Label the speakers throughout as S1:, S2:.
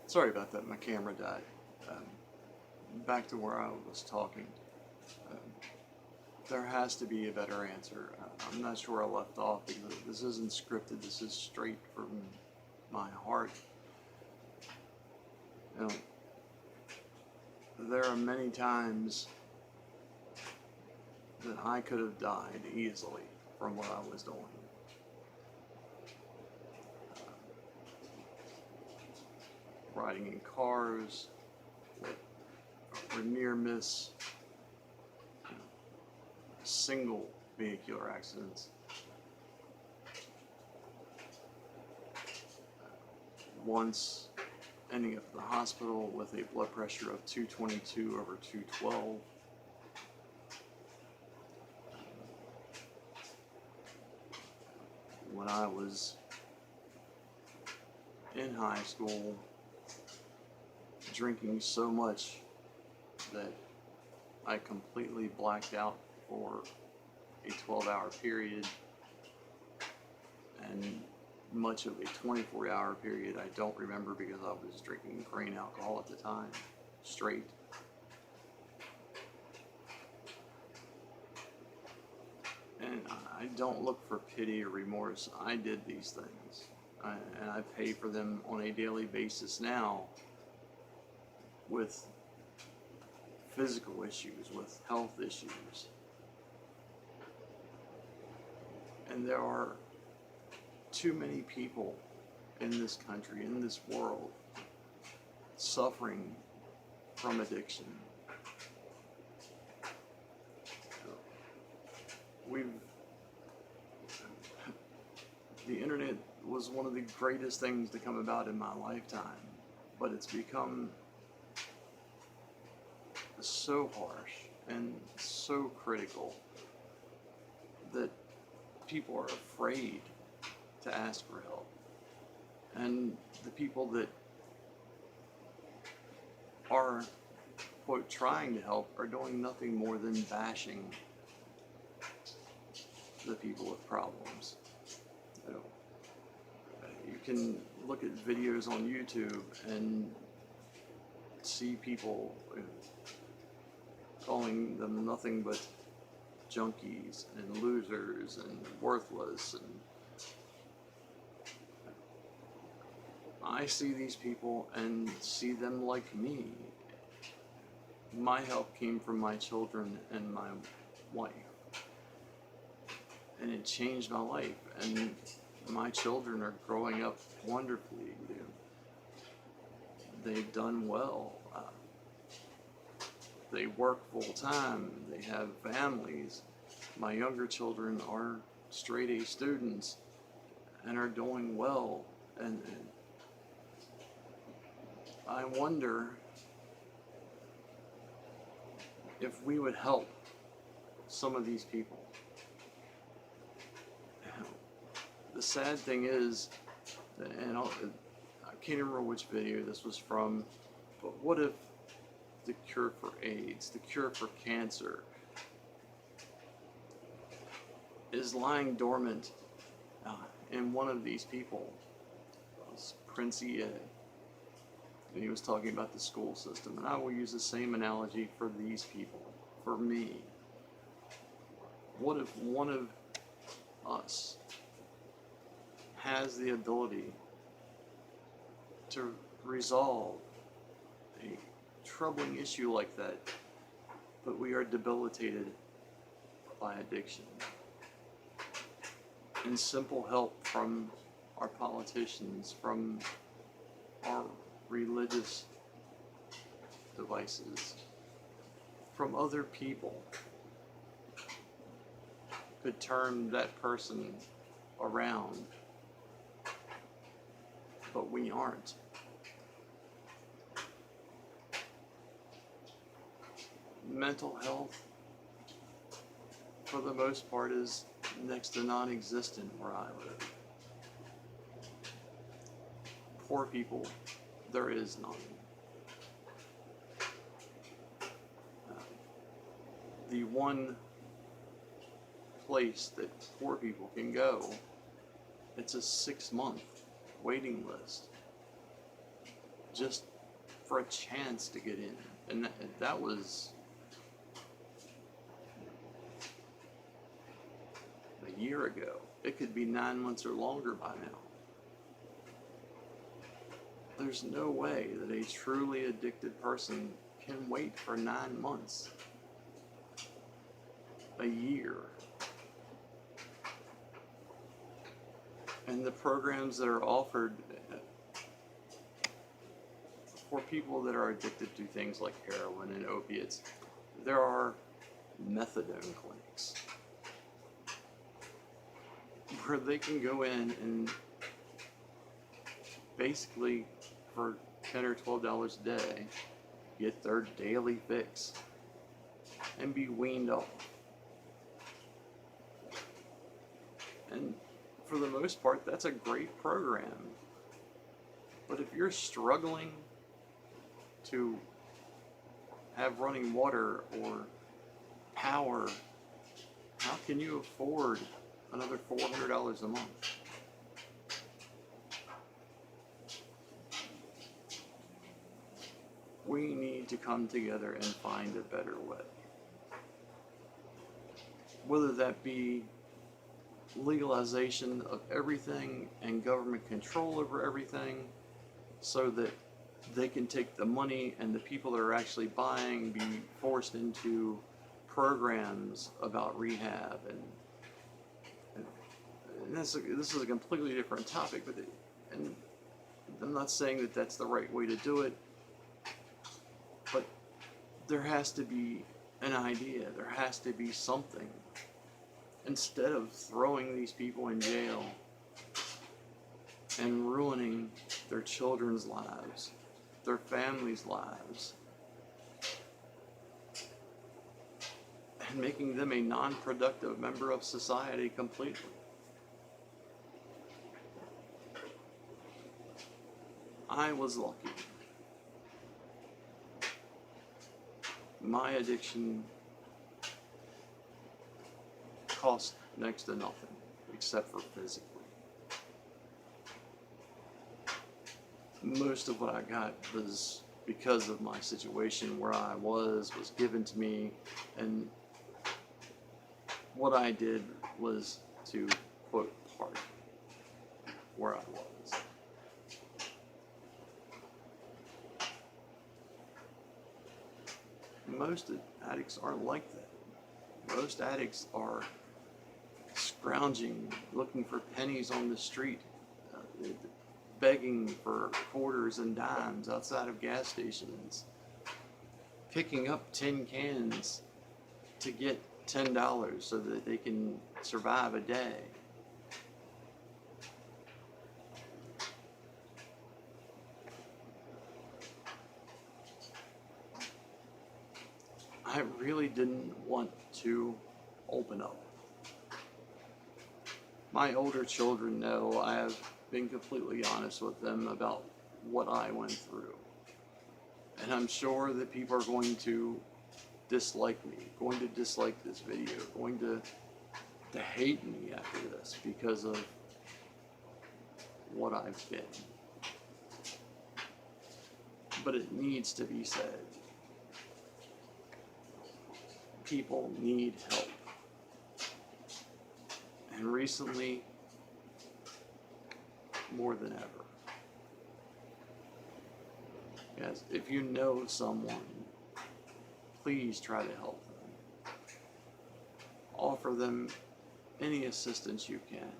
S1: Sorry about that, my camera died. Back to where I was talking. Um, there has to be a better answer. I'm not sure I left off because this isn't scripted, this is straight from my heart. You know, there are many times that I could have died easily from what I was doing. Riding in cars, or near miss, single vehicular accidents. Once ending up in the hospital with a blood pressure of 222 over 212. When I was in high school, drinking so much that I completely blacked out for a 12-hour period, and much of a 24-hour period I don't remember because I was drinking grain alcohol at the time, straight. And I don't look for pity or remorse. I did these things, and I pay for them on a daily basis now with physical issues, with health issues. And there are too many people in this country, in this world, suffering from addiction. The internet was one of the greatest things to come about in my lifetime, but it's become so harsh and so critical that people are afraid to ask for help. And the people that are, quote, trying to help are doing nothing more than bashing the people with problems. You can look at videos on YouTube and see people calling them nothing but junkies and losers and worthless, and I see these people and see them like me. My help came from my children and my wife, and it changed my life, and my children are growing up wonderfully. They've done well. They work full time. They have families. My younger children are straight A students and are doing well. And I wonder if we would help some of these people. The sad thing is, and I can't remember which video this was from, but what if the cure for AIDS, the cure for cancer, is lying dormant in one of these people? It was Prince Ed, and he was talking about the school system, and I will use the same analogy for these people, for me. What if one of us has the ability to resolve a troubling issue like that, but we are debilitated by addiction? And simple help from our politicians, from our religious devices, from other people, could turn that person around. But we aren't. mental health, for the most part, is next to non-existent where I live. Poor people, there is none. The one place that poor people can go, it's a 6-month waiting list just for a chance to get in. And that was a year ago. It could be 9 months or longer by now. There's no way that a truly addicted person can wait for 9 months, a year. And the programs that are offered for people that are addicted to things like heroin and opiates, there are methadone clinics where they can go in and basically for $10 or $12 a day get their daily fix and be weaned off. And for the most part, that's a great program. But if you're struggling to have running water or power, how can you afford another $400 a month? We need to come together and find a better way. Whether that be legalization of everything and government control over everything so that they can take the money and the people that are actually buying be forced into programs about rehab and this is a completely different topic, and I'm not saying that that's the right way to do it, but there has to be an idea, there has to be something. Instead of throwing these people in jail and ruining their children's lives, their families' lives, and making them a non-productive member of society completely. I was lucky. My addiction cost next to nothing except for physically. Most of what I got was because of my situation where I was given to me, and what I did was to, quote, party where I was. Most addicts aren't like that. Most addicts are scrounging, looking for pennies on the street, begging for quarters and dimes outside of gas stations, picking up tin cans to get $10 so that they can survive a day. I really didn't want to open up. My older children know I have been completely honest with them about what I went through. And I'm sure that people are going to dislike me, going to dislike this video, going to hate me after this because of what I've been. But it needs to be said. People need help. And recently, more than ever. Yes, if you know someone, please try to help them. Offer them any assistance you can.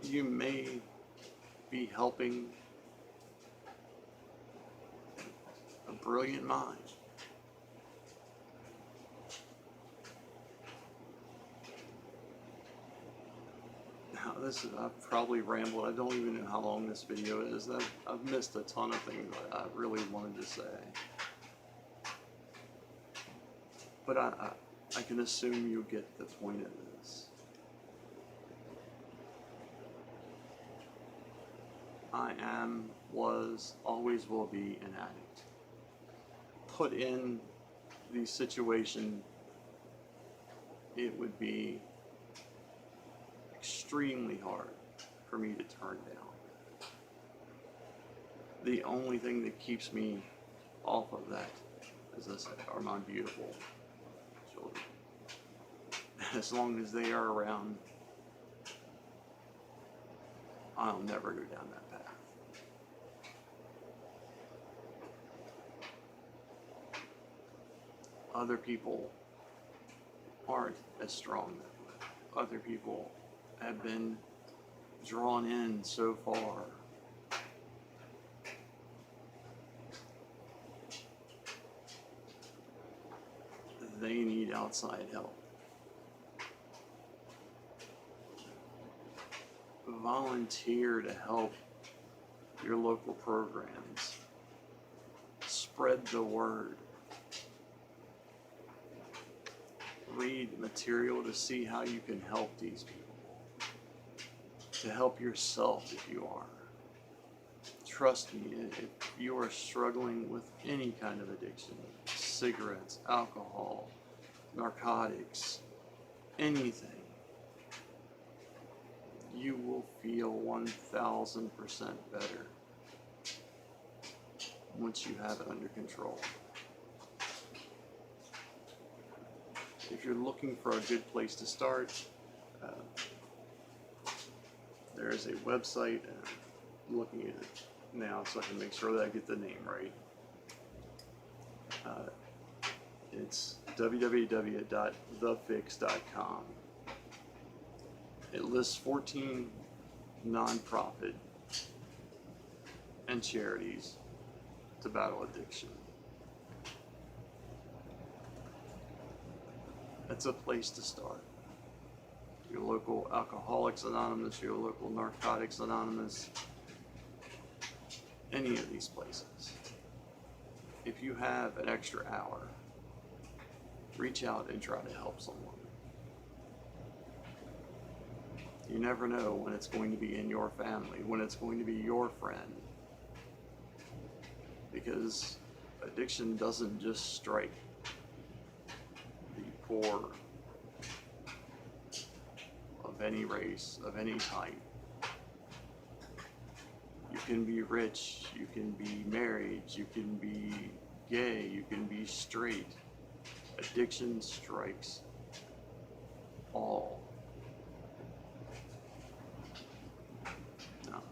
S1: You may be helping a brilliant mind. Now, I've probably rambled. I don't even know how long this video is. I've missed a ton of things that I really wanted to say. But I can assume you get the point of this. I am, was, always will be an addict. Put in the situation, it would be extremely hard for me to turn down. The only thing that keeps me off of that, as I said, are my beautiful children. As long as they are around, I'll never go down that path. Other people aren't as strong that way. Other people have been drawn in so far. They need outside help. Volunteer to help your local programs. Spread the word. Read material to see how you can help these people. To help yourself if you are. Trust me, if you are struggling with any kind of addiction, cigarettes, alcohol, narcotics, anything, you will feel 1,000% better once you have it under control. If you're looking for a good place to start, there is a website, and I'm looking at it now so I can make sure that I get the name right. It's www.thefix.com. It lists 14 nonprofit and charities to battle addiction. That's a place to start. Your local Alcoholics Anonymous, your local Narcotics Anonymous, any of these places. If you have an extra hour, reach out and try to help someone. You never know when it's going to be in your family, when it's going to be your friend. Because addiction doesn't just strike the poor of any race, of any type. You can be rich, you can be married, you can be gay, you can be straight. Addiction strikes all. Now,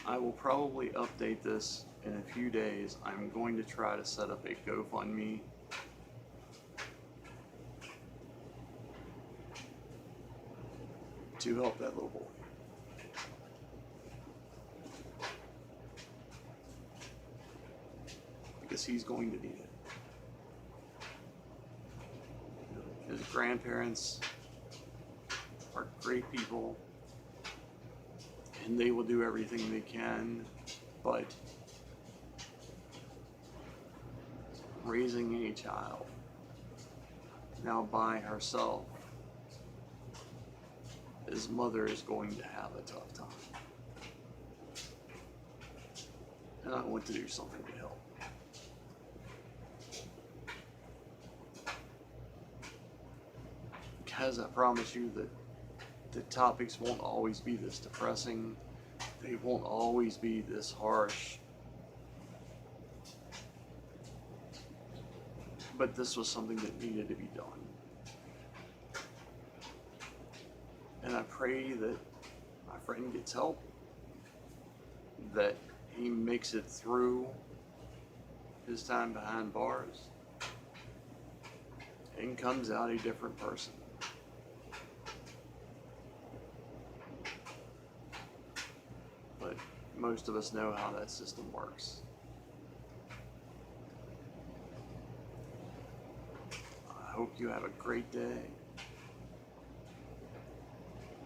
S1: I will probably update this in a few days. I'm going to try to set up a GoFundMe to help that little boy. Because he's going to need it. His grandparents are great people, and they will do everything they can, but raising a child now by herself, his mother is going to have a tough time. And I want to do something to help. Because I promise you that the topics won't always be this depressing. They won't always be this harsh. But this was something that needed to be done. And I pray that my friend gets help, that he makes it through his time behind bars, and comes out a different person. But most of us know how that system works. I hope you have a great day.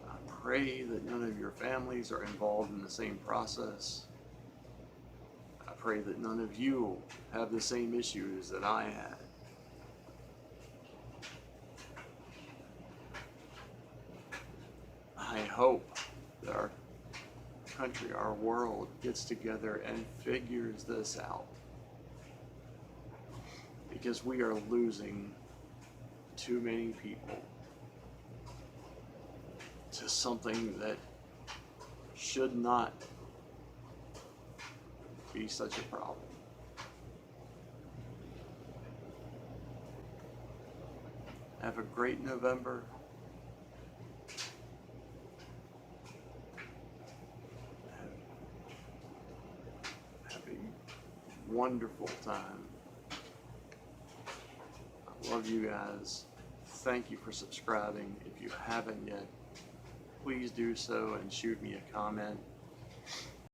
S1: I pray that none of your families are involved in the same process. I pray that none of you have the same issues that I had. I hope that our country, our world, gets together and figures this out. Because we are losing too many people to something that should not be such a problem. Have a great November. Have a wonderful time. I love you guys. Thank you for subscribing. If you haven't yet, please do so and shoot me a comment.